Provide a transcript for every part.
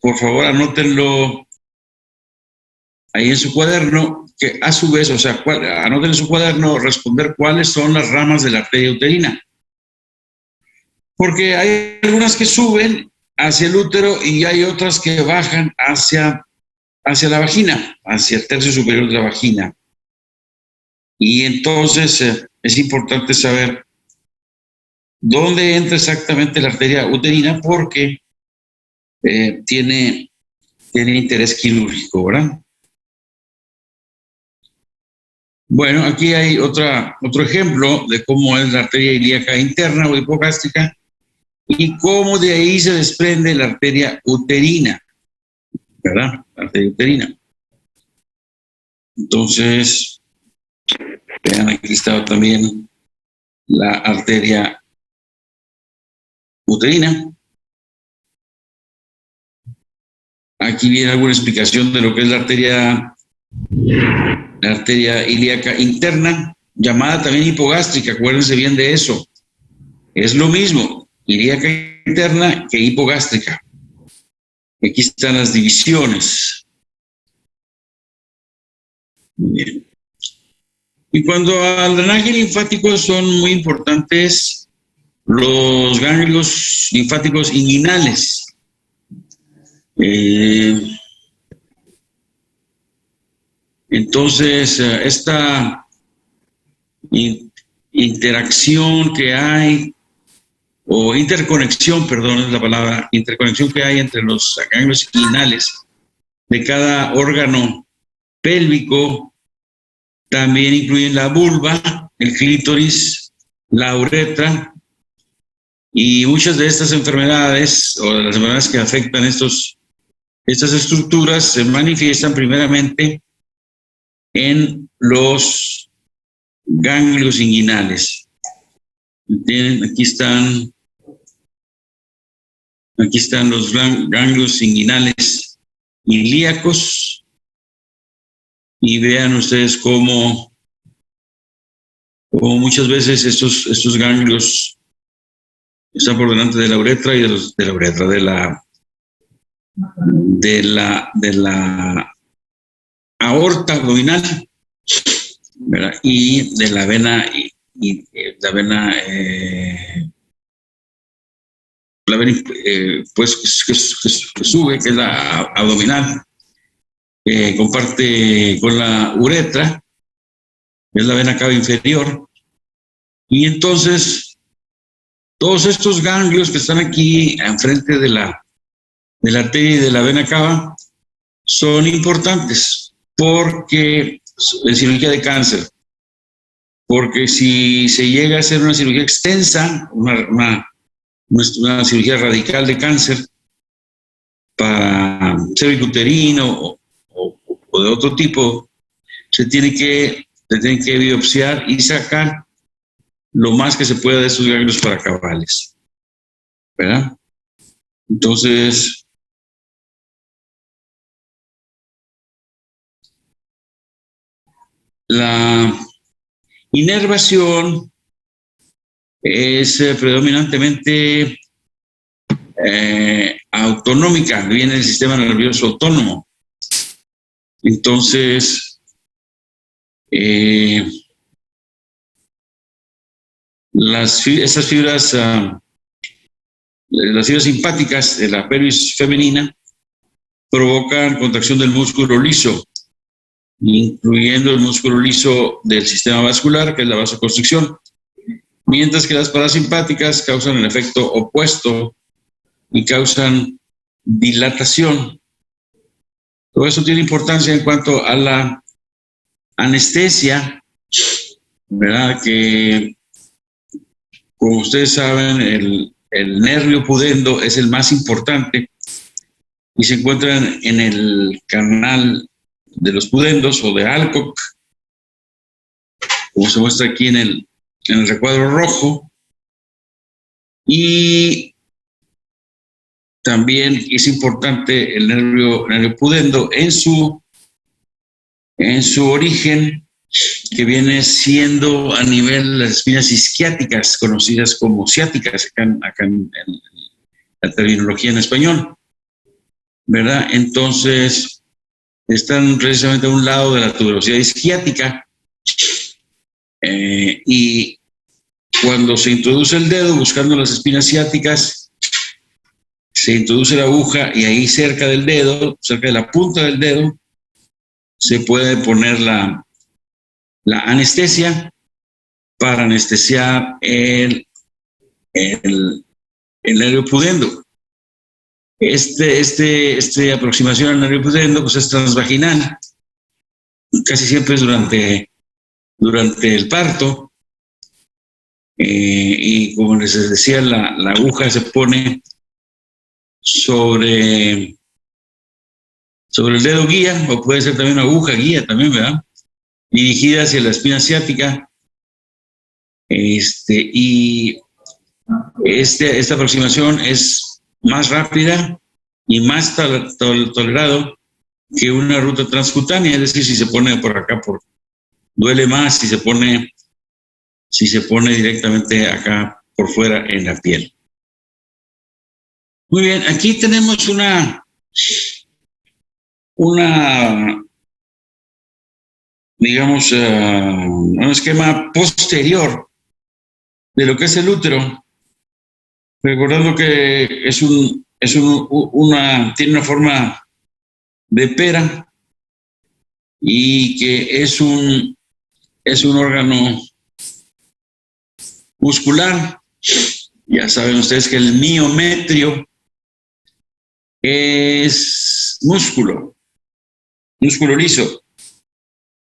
por favor anótenlo ahí en su cuaderno, que a su vez, o sea, anoten en su cuaderno responder cuáles son las ramas de la arteria uterina. Porque hay algunas que suben hacia el útero y hay otras que bajan hacia la vagina, hacia el tercio superior de la vagina. Y entonces es importante saber dónde entra exactamente la arteria uterina porque tiene interés quirúrgico, ¿verdad? Bueno, aquí hay otro ejemplo de cómo es la arteria ilíaca interna o hipogástrica y cómo de ahí se desprende la arteria uterina, ¿verdad? La arteria uterina. Entonces, vean, aquí está también la arteria uterina. Aquí viene alguna explicación de lo que es la arteria ilíaca interna, llamada también hipogástrica, acuérdense bien de eso. Es lo mismo, ilíaca interna que hipogástrica. Aquí están las divisiones. Muy bien. Y cuando al drenaje linfático son muy importantes los ganglios linfáticos inguinales. Entonces, esta interacción que hay, o interconexión, perdón, es la palabra, interconexión que hay entre los ganglios inguinales de cada órgano pélvico, también incluyen la vulva, el clítoris, la uretra, y muchas de estas enfermedades, o de las enfermedades que afectan estas estructuras, se manifiestan primeramente en los ganglios inguinales. ¿Entienden? Aquí están los ganglios inguinales ilíacos y vean ustedes cómo muchas veces estos ganglios están por delante de la uretra y de la aorta abdominal, ¿verdad? Y de la vena pues que sube, que es la abdominal, comparte con la uretra, que es la vena cava inferior, y entonces todos estos ganglios que están aquí enfrente de la arteria y de la vena cava son importantes porque en cirugía de cáncer, porque si se llega a hacer una cirugía extensa, una cirugía radical de cáncer para cervicuterino o de otro tipo, se tiene que biopsiar y sacar lo más que se pueda de esos ganglios paracavales, ¿verdad? Entonces, la inervación es predominantemente autonómica, viene del sistema nervioso autónomo. Entonces, estas fibras, las fibras simpáticas de la pelvis femenina provocan contracción del músculo liso, incluyendo el músculo liso del sistema vascular, que es la vasoconstricción, mientras que las parasimpáticas causan el efecto opuesto y causan dilatación. Todo eso tiene importancia en cuanto a la anestesia, ¿verdad? Que, como ustedes saben, el nervio pudendo es el más importante y se encuentra en el canal de los pudendos o de Alcock, como se muestra aquí en el recuadro rojo. Y también es importante el nervio pudendo en su origen, que viene siendo a nivel de las espinas isquiáticas, conocidas como ciáticas acá en la terminología en español. ¿verdad? Entonces, están precisamente a un lado de la tuberosidad isquiática, y cuando se introduce el dedo buscando las espinas ciáticas, se introduce la aguja y ahí cerca del dedo, cerca de la punta del dedo, se puede poner la anestesia para anestesiar el nervio pudendo. Esta aproximación al nervio pudendo pues es transvaginal, casi siempre es durante el parto, y como les decía, la aguja se pone sobre el dedo guía, o puede ser también una aguja guía también, ¿verdad? Dirigida hacia la espina ciática, y esta aproximación es más rápida y más tolerado que una ruta transcutánea, es decir, si se pone por acá, duele más si se pone directamente acá por fuera en la piel. Muy bien, aquí tenemos digamos, un esquema posterior de lo que es el útero, recordando que tiene una forma de pera y que es un órgano muscular. Ya saben ustedes que el miometrio es músculo liso,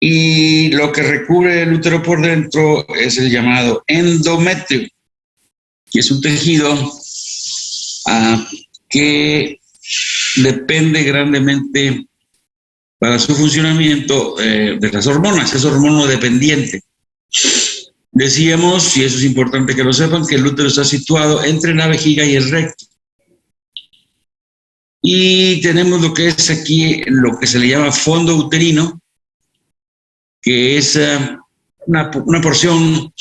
y lo que recubre el útero por dentro es el llamado endometrio, que es un tejido que depende grandemente para su funcionamiento de las hormonas, es hormonodependiente. Decíamos, y eso es importante que lo sepan, que el útero está situado entre la vejiga y el recto. Y tenemos lo que es aquí, lo que se le llama fondo uterino, que es una porción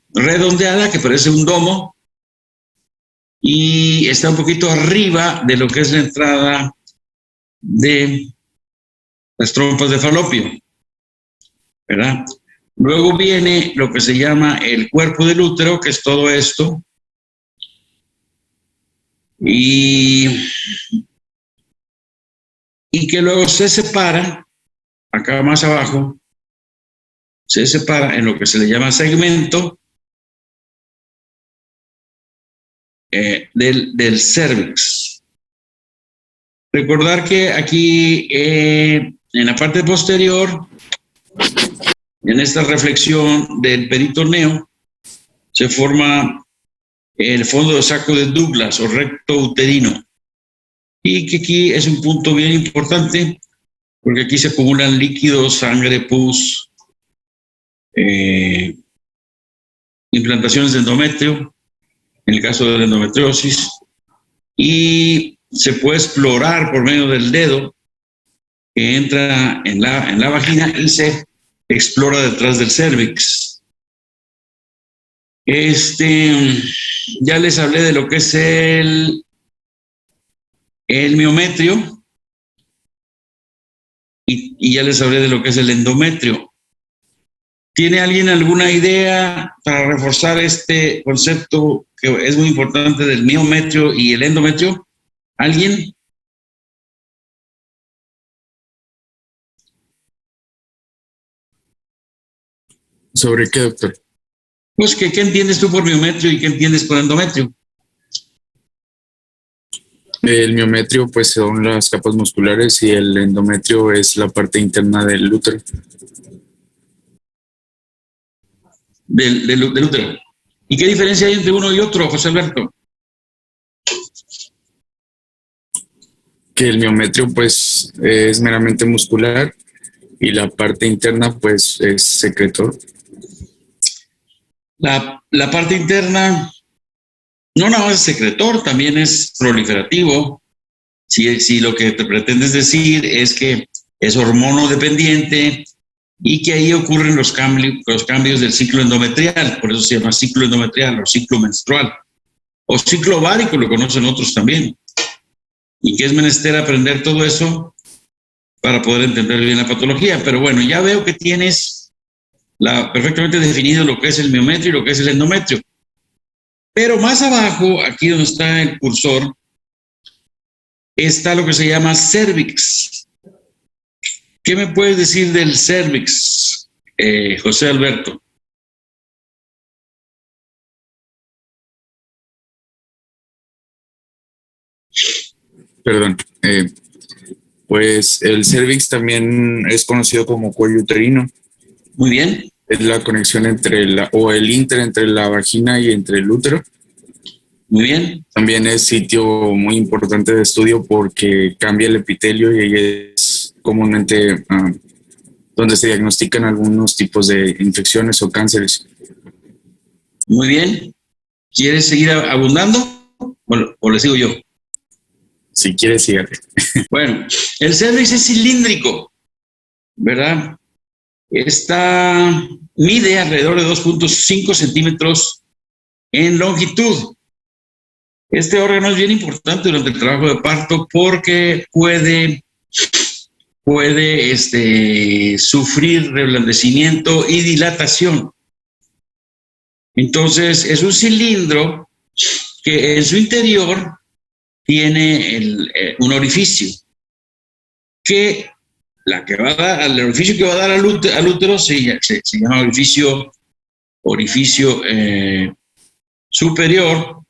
redondeada que parece un domo y está un poquito arriba de lo que es la entrada de las trompas de falopio, ¿verdad? Luego viene lo que se llama el cuerpo del útero, que es todo esto, y que luego se separa, acá más abajo, se separa en lo que se le llama segmento del cérvix. Recordar que aquí en la parte posterior, en esta reflexión del peritoneo, se forma el fondo de saco de Douglas o recto uterino, y que aquí es un punto bien importante porque aquí se acumulan líquidos, sangre, pus, implantaciones de endometrio, en el caso de la endometriosis, y se puede explorar por medio del dedo que entra en la vagina y se explora detrás del cérvix. Ya les hablé de lo que es el miometrio y ya les hablé de lo que es el endometrio. ¿Tiene alguien alguna idea para reforzar este concepto que es muy importante del miometrio y el endometrio? ¿Alguien? ¿Sobre qué, doctor? Pues, ¿qué entiendes tú por miometrio y qué entiendes por endometrio? El miometrio, pues, son las capas musculares y el endometrio es la parte interna del útero. Del útero. ¿Y qué diferencia hay entre uno y otro, José Alberto? Que el miometrio, pues, es meramente muscular y la parte interna, pues, es secretor. La parte interna no nada más es secretor, también es proliferativo. Si lo que te pretendes decir es que es hormonodependiente y que ahí ocurren los cambios del ciclo endometrial, por eso se llama ciclo endometrial o ciclo menstrual, o ciclo ovárico, lo conocen otros también. y que es menester aprender todo eso para poder entender bien la patología. Pero bueno, ya veo que tienes perfectamente definido lo que es el miometrio y lo que es el endometrio. Pero más abajo, aquí donde está el cursor, está lo que se llama cervix. ¿Qué me puedes decir del cervix, José Alberto? Perdón. Pues el cervix también es conocido como cuello uterino. Muy bien. Es la conexión entre el inter entre la vagina y entre el útero. Muy bien. También es sitio muy importante de estudio porque cambia el epitelio y es comúnmente donde se diagnostican algunos tipos de infecciones o cánceres. Muy bien. ¿Quieres seguir abundando o le sigo yo? Si quieres, sígale. Bueno, el cervix es cilíndrico, ¿verdad? Mide alrededor de 2.5 centímetros en longitud. Este órgano es bien importante durante el trabajo de parto porque puede sufrir reblandecimiento y dilatación. Entonces, es un cilindro que en su interior tiene un orificio que el orificio que va a dar al útero se llama orificio superior,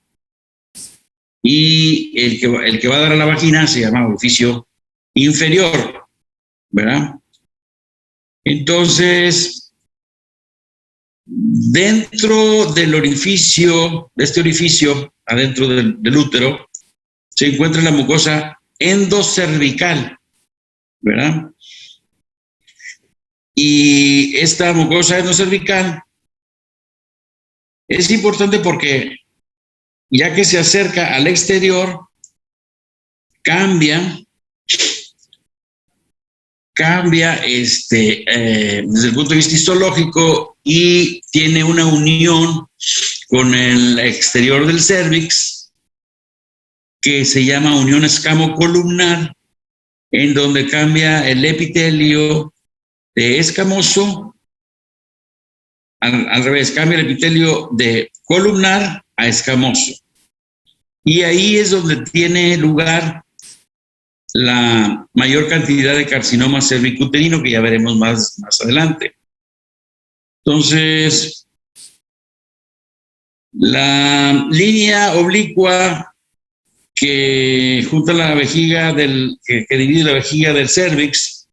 y el que va a dar a la vagina se llama orificio inferior, ¿verdad? Entonces, dentro del orificio, de este orificio, adentro del útero, se encuentra la mucosa endocervical, ¿verdad? Y esta mucosa endocervical es importante porque ya que se acerca al exterior, cambia desde el punto de vista histológico y tiene una unión con el exterior del cervix que se llama unión escamocolumnar, en donde cambia el epitelio de escamoso, al revés, cambia el epitelio de columnar a escamoso. Y ahí es donde tiene lugar la mayor cantidad de carcinoma cervicuterino, que ya veremos más adelante. Entonces, la línea oblicua que junta la vejiga que divide la vejiga del cervix,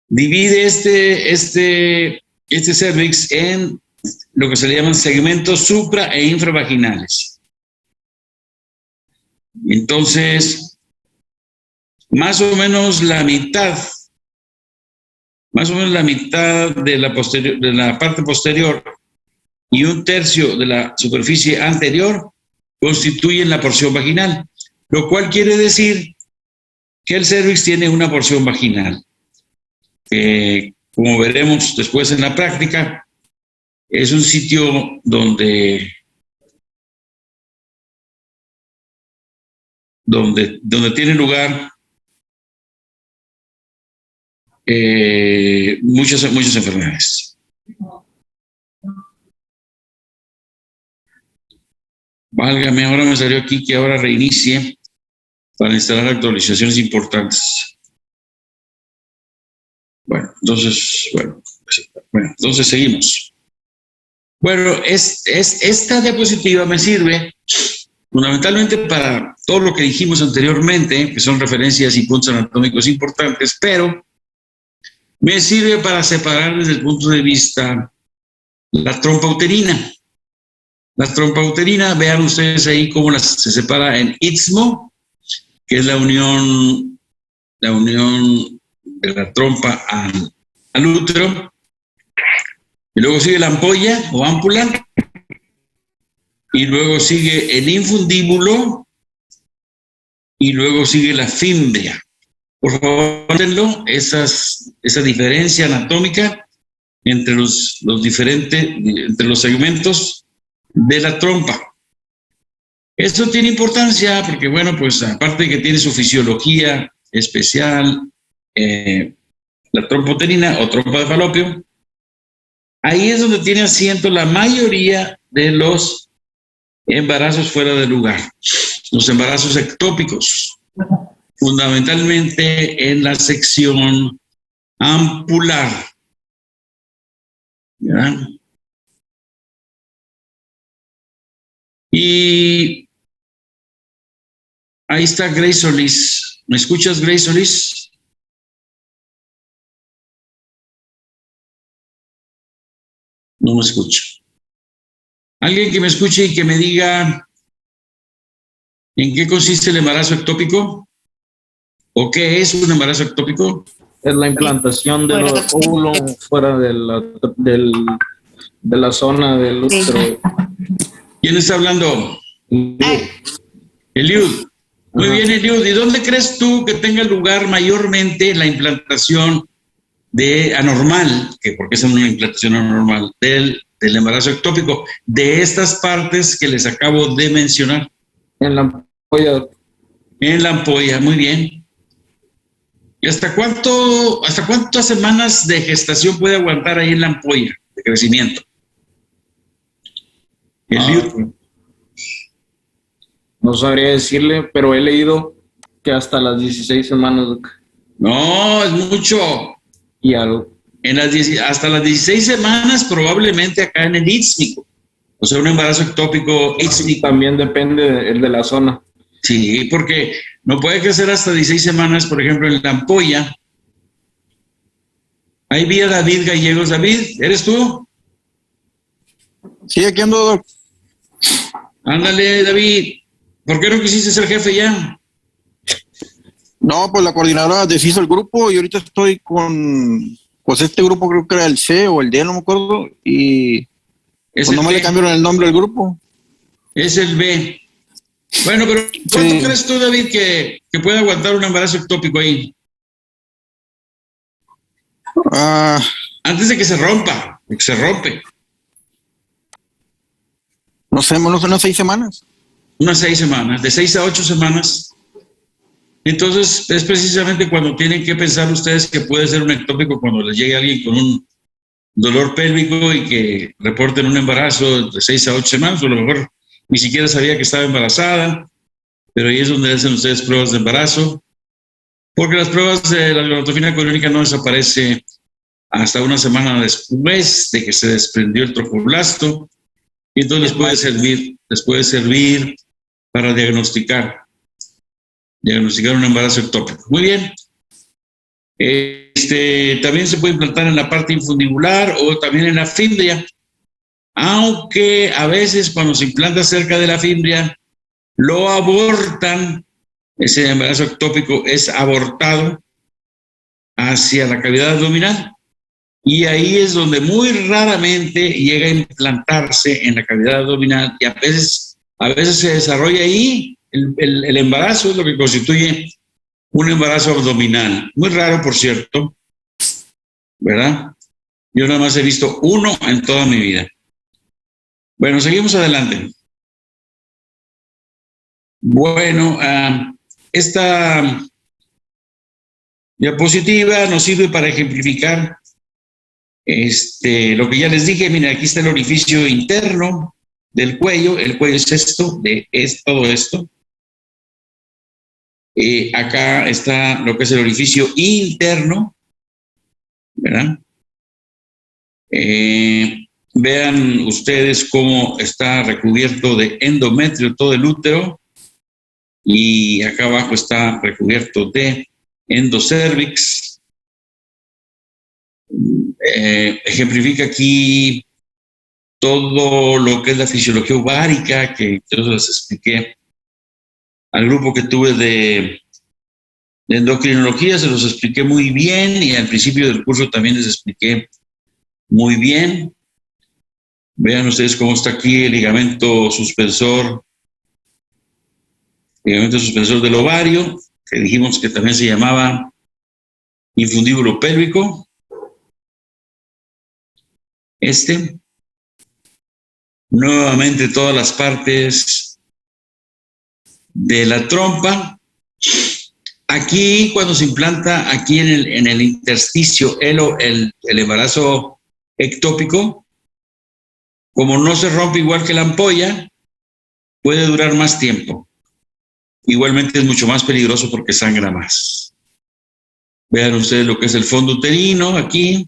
divide este cervix en lo que se le llaman segmentos supra e infravaginales. Entonces, más o menos la mitad de la parte posterior y un tercio de la superficie anterior constituyen la porción vaginal, lo cual quiere decir que el cervix tiene una porción vaginal, que, como veremos después en la práctica, es un sitio donde tiene lugar muchas enfermedades. Válgame, ahora me salió aquí que ahora reinicie para instalar actualizaciones importantes. Bueno, entonces seguimos. Bueno, esta diapositiva me sirve fundamentalmente para todo lo que dijimos anteriormente, que son referencias y puntos anatómicos importantes, pero me sirve para separar desde el punto de vista la trompa uterina. La trompa uterina, vean ustedes ahí cómo se separa en istmo, que es la unión de la trompa al útero, y luego sigue la ampolla o ámpula, y luego sigue el infundíbulo, y luego sigue la fimbria. Por favor, nótenlo, esa diferencia anatómica entre los segmentos de la trompa. Esto tiene importancia porque, bueno, pues aparte de que tiene su fisiología especial, la trompoterina o trompa de falopio, ahí es donde tiene asiento la mayoría de los embarazos fuera de lugar, los embarazos ectópicos, fundamentalmente en la sección ampular. ¿Ya? Y ahí está Grace Solís. ¿Me escuchas, Grace Solís? No me escucho. Alguien que me escuche y que me diga en qué consiste el embarazo ectópico o qué es un embarazo ectópico. Es la implantación del óvulo fuera de la zona del útero. ¿Quién está hablando? Eliud. Muy bien, Eliud. ¿Y dónde crees tú que tenga lugar mayormente la implantación de anormal, que porque es una implantación anormal, del embarazo ectópico, de estas partes que les acabo de mencionar? En la ampolla. En la ampolla, muy bien. ¿Y hasta cuántas semanas de gestación puede aguantar ahí en la ampolla de crecimiento? No sabría decirle, pero he leído que hasta las 16 semanas. No, es mucho. Y algo. Hasta las 16 semanas probablemente acá en el ístmico. O sea, un embarazo ectópico ístmico. También depende de la zona. Sí, porque no puede crecer hasta 16 semanas, por ejemplo, en la ampolla. Ahí vi a David Gallegos. David, ¿eres tú? Sí, aquí ando, Doc. Ándale, David. ¿Por qué no quisiste ser jefe ya? No, pues la coordinadora deshizo el grupo y ahorita estoy con, pues este grupo creo que era el C o el D, no me acuerdo, y pues nomás le cambiaron el nombre del grupo. Es el B. Bueno, pero ¿cuánto crees tú, David, que puede aguantar un embarazo ectópico ahí? Antes de que se rompa, de que se rompe. No sé, unas 6 semanas. Unas 6 semanas, de 6 a 8 semanas. Entonces, es precisamente cuando tienen que pensar ustedes que puede ser un ectópico cuando les llegue alguien con un dolor pélvico y que reporten un embarazo de 6 a 8 semanas, o a lo mejor ni siquiera sabía que estaba embarazada, pero ahí es donde hacen ustedes pruebas de embarazo, porque las pruebas de la gonadotropina coriónica no desaparece hasta una semana después de que se desprendió el trofoblasto, y entonces les puede servir para diagnosticar un embarazo ectópico. Muy bien. También se puede implantar en la parte infundibular o también en la fimbria, aunque a veces cuando se implanta cerca de la fimbria lo abortan. Ese embarazo ectópico es abortado hacia la cavidad abdominal y ahí es donde muy raramente llega a implantarse en la cavidad abdominal y a veces se desarrolla ahí. El embarazo es lo que constituye un embarazo abdominal. Muy raro, por cierto, ¿verdad? Yo nada más he visto uno en toda mi vida. Bueno, seguimos adelante. Bueno, esta diapositiva nos sirve para ejemplificar lo que ya les dije. Miren, aquí está el orificio interno del cuello. El cuello es todo esto. Acá está lo que es el orificio interno, ¿verdad? Vean ustedes cómo está recubierto de endometrio todo el útero y acá abajo está recubierto de endocervix. Ejemplifica aquí todo lo que es la fisiología ovárica, que yo les expliqué al grupo que tuve de endocrinología, se los expliqué muy bien y al principio del curso también les expliqué muy bien. Vean ustedes cómo está aquí el ligamento suspensor del ovario, que dijimos que también se llamaba infundíbulo pélvico. Nuevamente todas las partes de la trompa. Aquí, cuando se implanta aquí en el intersticio el embarazo ectópico, como no se rompe igual que la ampolla, puede durar más tiempo. Igualmente es mucho más peligroso porque sangra más. Vean ustedes lo que es el fondo uterino aquí,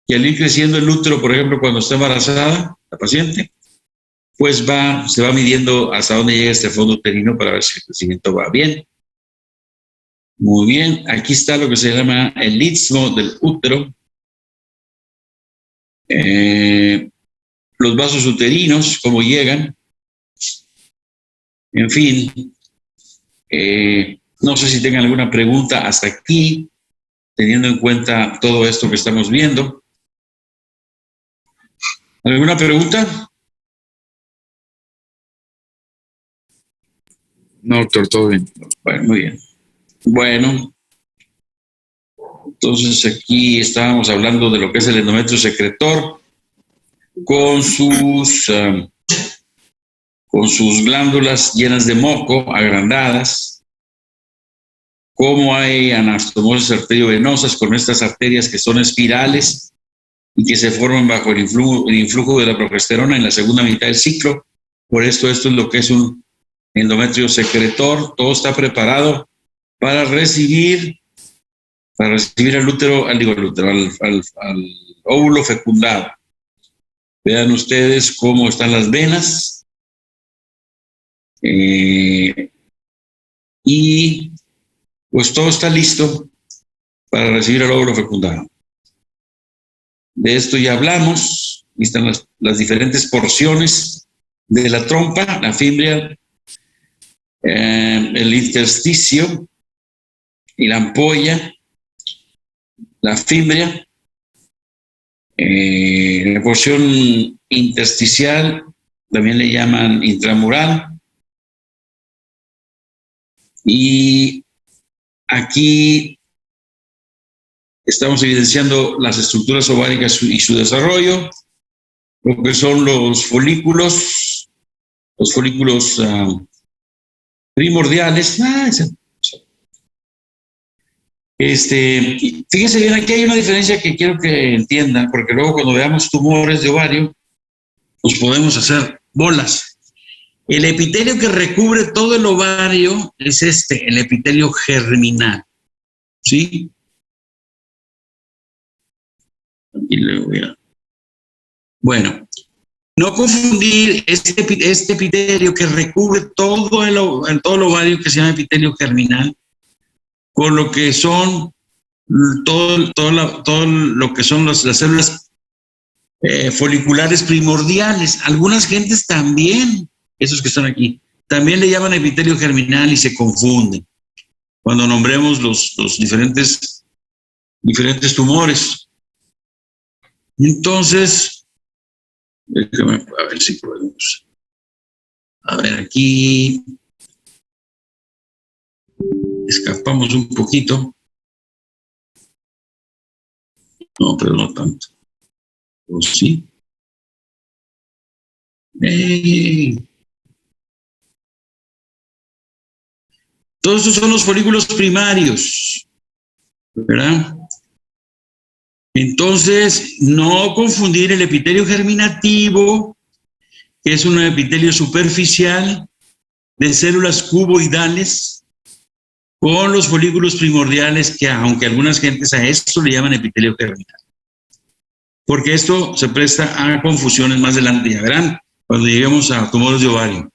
y al ir creciendo el útero, por ejemplo, cuando está embarazada la paciente, pues se va midiendo hasta dónde llega este fondo uterino para ver si el crecimiento va bien. Muy bien, aquí está lo que se llama el istmo del útero. Los vasos uterinos, cómo llegan. En fin, no sé si tengan alguna pregunta hasta aquí, teniendo en cuenta todo esto que estamos viendo. ¿Alguna pregunta? No, doctor, todo bien. Bueno, muy bien. Bueno, entonces aquí estábamos hablando de lo que es el endometrio secretor con sus glándulas llenas de moco, agrandadas, cómo hay anastomosis arteriovenosas con estas arterias que son espirales y que se forman bajo el influjo de la progesterona en la segunda mitad del ciclo. Por esto es lo que es un endometrio secretor. Todo está preparado para recibir al útero, al óvulo fecundado. Vean ustedes cómo están las venas. Y pues todo está listo para recibir al óvulo fecundado. De esto ya hablamos. Aquí están las diferentes porciones de la trompa, la fimbria, el intersticio y la ampolla, la fimbria, la porción intersticial, también le llaman intramural. Y aquí estamos evidenciando las estructuras ováricas y su desarrollo, lo que son los folículos primordiales. Fíjense bien, aquí hay una diferencia que quiero que entiendan, porque luego cuando veamos tumores de ovario, nos podemos hacer bolas. El epitelio que recubre todo el ovario es el epitelio germinal. ¿Sí? Aquí le voy a... Bueno, no confundir este epitelio que recubre todo el ovario, que se llama epitelio germinal, con lo que son todo lo que son las células foliculares primordiales. Algunas gentes también, esos que están aquí, también le llaman epitelio germinal y se confunden cuando nombremos los diferentes tumores. Entonces, déjame a ver si podemos. A ver, aquí escapamos un poquito. No, pero no tanto. ¿O sí? Todos estos son los folículos primarios, ¿verdad? Entonces, no confundir el epitelio germinativo, que es un epitelio superficial de células cuboidales, con los folículos primordiales, que aunque algunas gentes a esto le llaman epitelio germinal. Porque esto se presta a confusiones más adelante, ya verán, cuando lleguemos a tumores de ovario.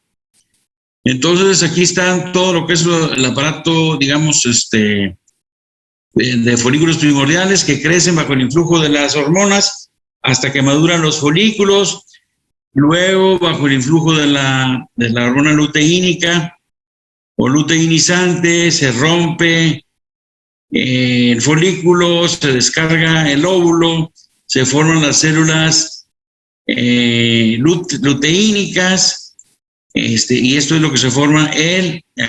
Entonces, aquí está todo lo que es el aparato, digamos, de folículos primordiales que crecen bajo el influjo de las hormonas hasta que maduran los folículos, luego bajo el influjo de la hormona luteínica o luteinizante se rompe el folículo, se descarga el óvulo, se forman las células luteínicas, y esto es lo que se forma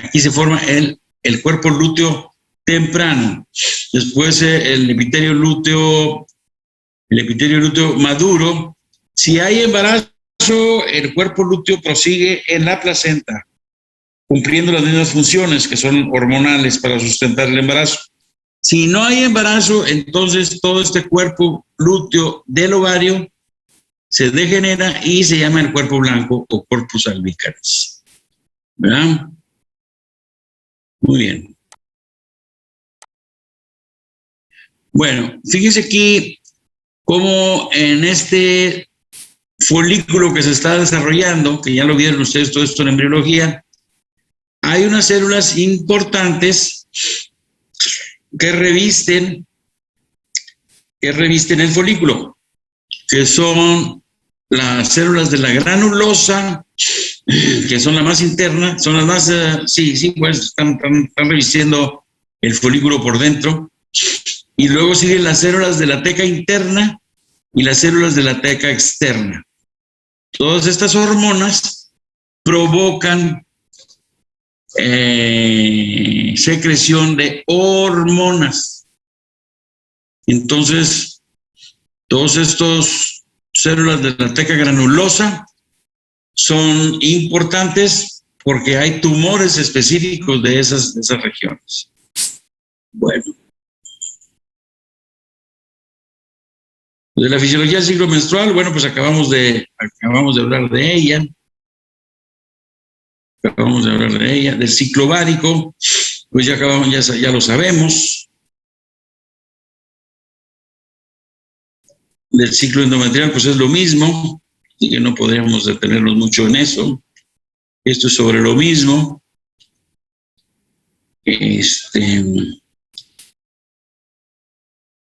aquí se forma el cuerpo lúteo temprano. Después el epitelio lúteo maduro. Si hay embarazo, el cuerpo lúteo prosigue en la placenta. cumpliendo las mismas funciones que son hormonales para sustentar el embarazo. Si no hay embarazo, entonces todo este cuerpo lúteo del ovario se degenera y se llama el cuerpo blanco o corpus albicans. ¿Verdad? Muy bien. Bueno, fíjense aquí cómo en este folículo que se está desarrollando, que ya lo vieron ustedes todo esto en embriología, hay unas células importantes que revisten el folículo, que son las células de la granulosa, que son las más internas, son las más, pues están revistiendo el folículo por dentro, y luego siguen las células de la teca interna y las células de la teca externa. Todas estas hormonas provocan secreción de hormonas. Entonces, todos estos células de la teca granulosa son importantes porque hay tumores específicos de esas regiones. Bueno. De la fisiología del ciclo menstrual, bueno, pues acabamos de hablar de ella. Del ciclo ovárico, pues ya lo sabemos. Del ciclo endometrial, pues es lo mismo, y que no podríamos detenernos mucho en eso. Esto es sobre lo mismo.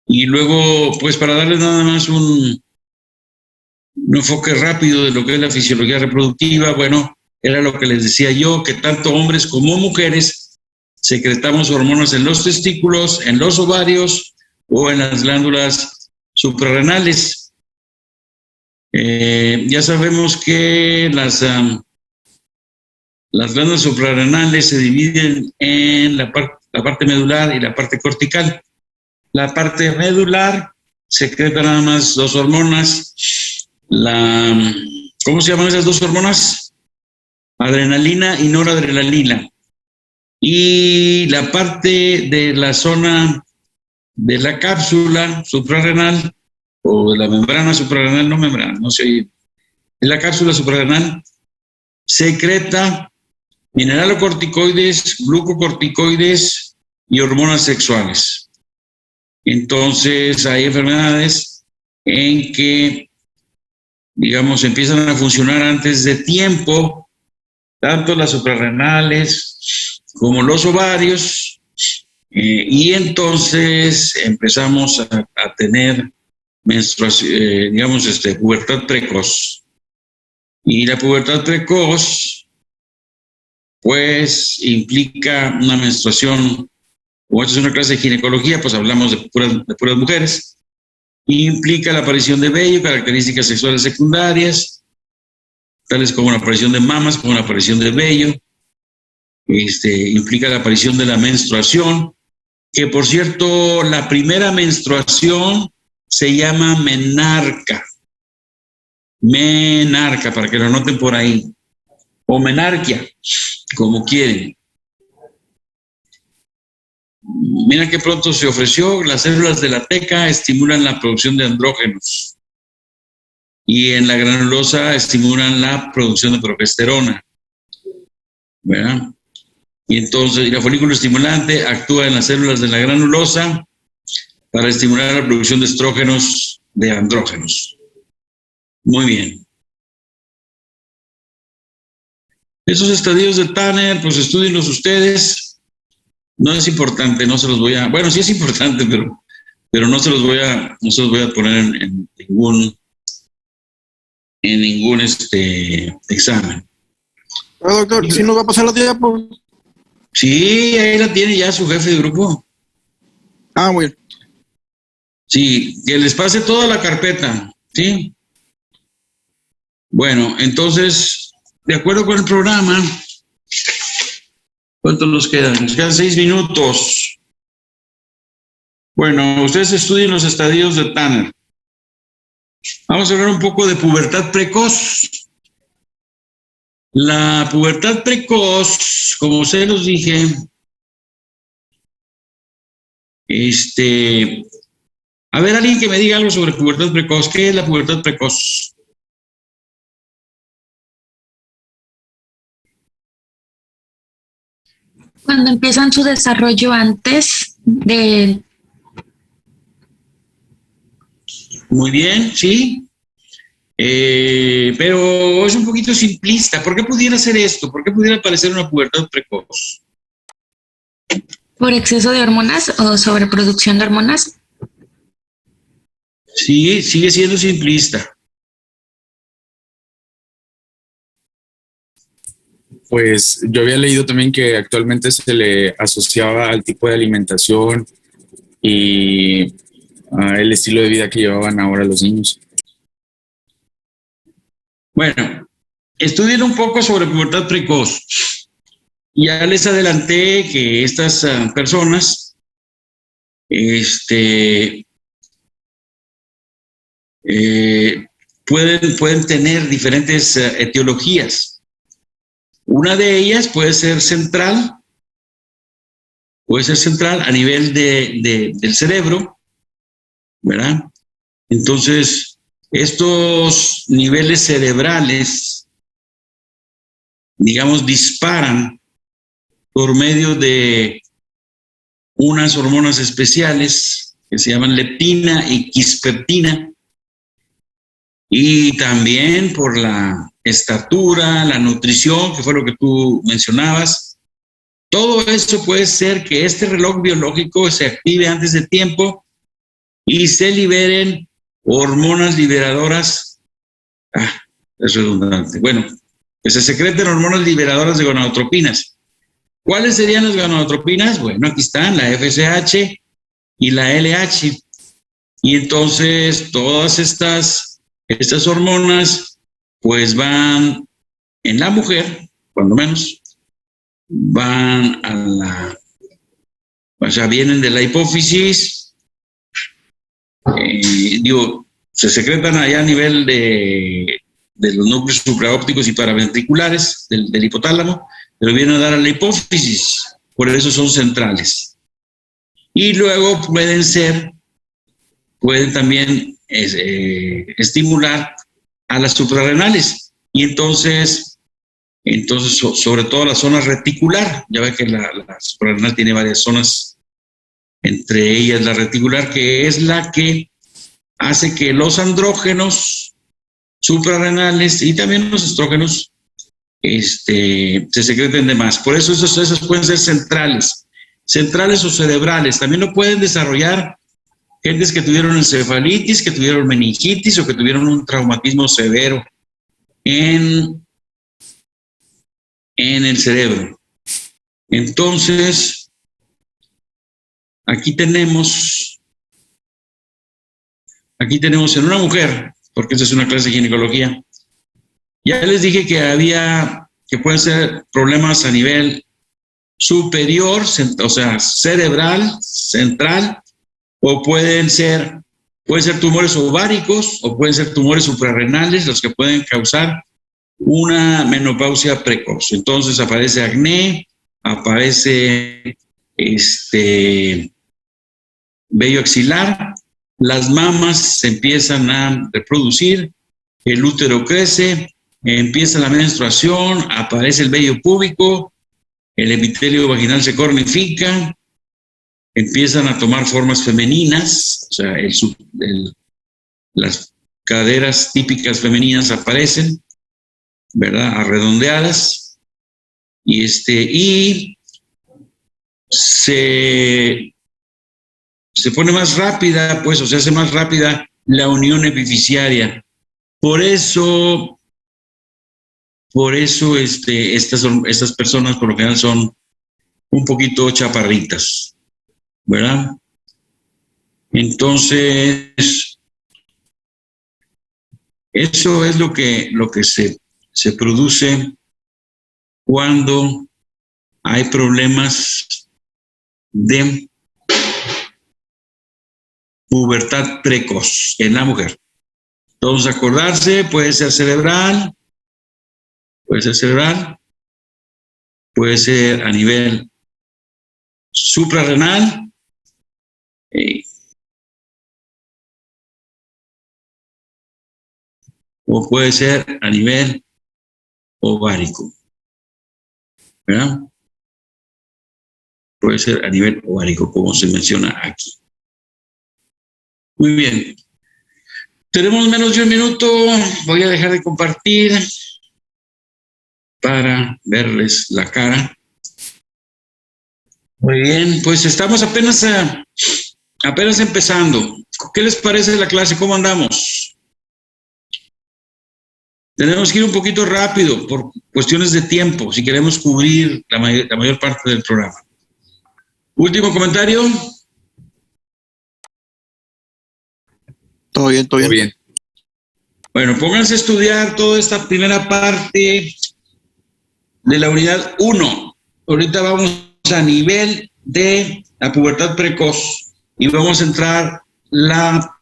Y luego, pues para darles nada más un enfoque rápido de lo que es la fisiología reproductiva, bueno, era lo que les decía yo, que tanto hombres como mujeres secretamos hormonas en los testículos, en los ovarios o en las glándulas suprarrenales. Ya sabemos que las glándulas suprarrenales se dividen en la parte medular y la parte cortical. La parte medular secreta nada más dos hormonas. ¿Cómo se llaman esas dos hormonas? Adrenalina y noradrenalina. Y la parte de la zona de la cápsula suprarrenal o de la membrana suprarrenal, no sé, de la cápsula suprarrenal secreta mineralocorticoides, glucocorticoides y hormonas sexuales. Entonces hay enfermedades en que, digamos, empiezan a funcionar antes de tiempo, tanto las suprarrenales como los ovarios, y entonces empezamos a tener menstruación, pubertad precoz. Y la pubertad precoz, pues, implica una menstruación. Como esto es una clase de ginecología, pues hablamos de puras mujeres. Implica la aparición de vello, características sexuales secundarias, tales como la aparición de mamas, como la aparición de vello. Implica la aparición de la menstruación, que por cierto, la primera menstruación se llama menarca. Menarca, para que lo noten por ahí. O menarquia, como quieren. Mira qué pronto se ofreció. Las células de la teca estimulan la producción de andrógenos y en la granulosa estimulan la producción de progesterona, ¿verdad? Y entonces la folículo estimulante actúa en las células de la granulosa para estimular la producción de estrógenos, de andrógenos. Muy bien. Esos estadios de Tanner, pues estudienlos ustedes. No es importante, no se los voy a... Bueno, sí es importante, pero no se los voy a poner en ningún examen. Doctor, ¿sí nos va a pasar la diapo? Sí, ahí la tiene ya su jefe de grupo. Ah, bueno. Sí, que les pase toda la carpeta, ¿sí? Bueno, entonces, de acuerdo con el programa... ¿Cuánto nos quedan? Nos quedan 6 minutos. Bueno, ustedes estudien los estadios de Tanner. Vamos a hablar un poco de pubertad precoz. La pubertad precoz, como se los dije, a ver, alguien que me diga algo sobre pubertad precoz. ¿Qué es la pubertad precoz? Cuando empiezan su desarrollo antes de... Muy bien, sí. Pero es un poquito simplista. ¿Por qué pudiera ser esto? ¿Por qué pudiera parecer una pubertad precoz? ¿Por exceso de hormonas o sobreproducción de hormonas? Sí, sigue siendo simplista. Pues yo había leído también que actualmente se le asociaba al tipo de alimentación y el estilo de vida que llevaban ahora los niños. Bueno, estudien un poco sobre pubertad precoz. Ya les adelanté que estas personas pueden tener diferentes etiologías. Una de ellas puede ser central a nivel del cerebro, ¿verdad? Entonces, estos niveles cerebrales, digamos, disparan por medio de unas hormonas especiales que se llaman leptina y quispetina, y también por la estatura, la nutrición, que fue lo que tú mencionabas. Todo eso puede ser que este reloj biológico se active antes de tiempo y se liberen hormonas liberadoras. Es redundante. Bueno, que se secreten hormonas liberadoras de gonadotropinas. ¿Cuáles serían las gonadotropinas? Bueno, aquí están, la FSH y la LH. Y entonces todas estas hormonas pues van en la mujer, cuando menos, van o sea, vienen de la hipófisis, se secretan allá a nivel de los núcleos supraópticos y paraventriculares del hipotálamo, pero vienen a dar a la hipófisis, por eso son centrales. Y luego pueden también estimular a las suprarrenales, y entonces sobre todo la zona reticular. Ya ve que la suprarrenal tiene varias zonas, entre ellas la reticular, que es la que hace que los andrógenos suprarrenales y también los estrógenos se secreten de más. Por eso esas pueden ser centrales o cerebrales. También lo pueden desarrollar gentes que tuvieron encefalitis, que tuvieron meningitis o que tuvieron un traumatismo severo en el cerebro. Entonces, aquí tenemos en una mujer, porque esta es una clase de ginecología, ya les dije que pueden ser problemas a nivel superior, o sea, cerebral, central, o pueden ser tumores ováricos o pueden ser tumores suprarrenales los que pueden causar una menopausia precoz. Entonces aparece acné, aparece vello axilar, las mamas se empiezan a reproducir, el útero crece, empieza la menstruación, aparece el vello púbico, el epitelio vaginal se cornifica, empiezan a tomar formas femeninas, o sea, las caderas típicas femeninas aparecen, ¿verdad? Arredondeadas, y se pone más rápida, pues, o se hace más rápida la unión epifisiaria. Por eso estas personas por lo general son un poquito chaparritas, ¿verdad? Entonces, eso es lo que se produce cuando hay problemas de pubertad precoz en la mujer. Entonces, acordarse, puede ser cerebral, puede ser cerebral, puede ser a nivel suprarrenal, o puede ser a nivel ovárico, ¿verdad? Puede ser a nivel ovárico, como se menciona aquí. Muy bien. Tenemos menos de un minuto. Voy a dejar de compartir para verles la cara. Muy bien, pues estamos apenas empezando. ¿Qué les parece la clase? ¿Cómo andamos? Tenemos que ir un poquito rápido por cuestiones de tiempo, si queremos cubrir la mayor parte del programa. Último comentario. Todo bien, todo bien. Todo bien. Bueno, pónganse a estudiar toda esta primera parte de la unidad 1. Ahorita vamos a nivel de la pubertad precoz y vamos a entrar la